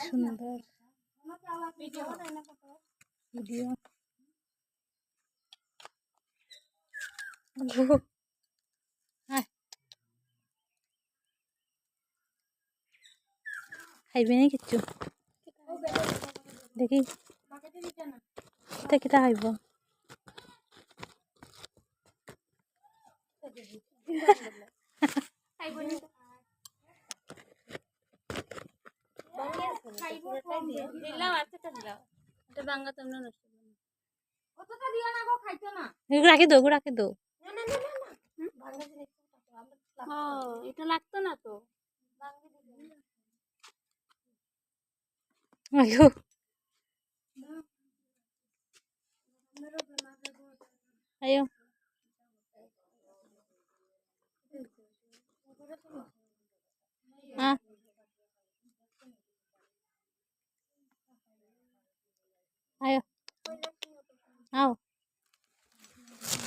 সুন্দর ভিডিও খাইবে না কিচ্ছু দেখি কিতা কিতা খাইব রাখি দো রাখি দো এটা লাগতো না তো আয়ো ayo ah ayo ao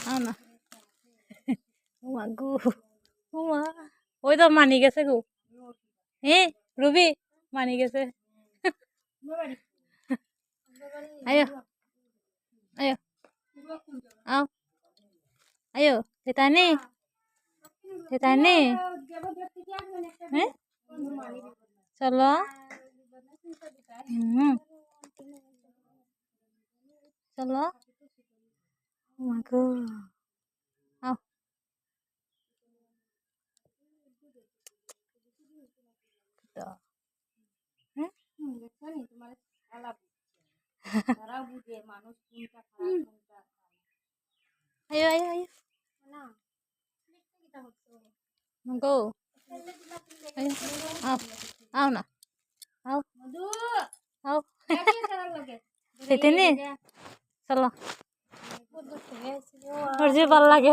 ao na mama gু mama ওই তো মানি গেছে গো রুবি মানি গেছে ayo ayo ao ayo tetane চলো চলো মাগো আও ayo ayo ayo মাগো ayo ao ao na ao ao tetane চলো ওর যে ভালো লাগে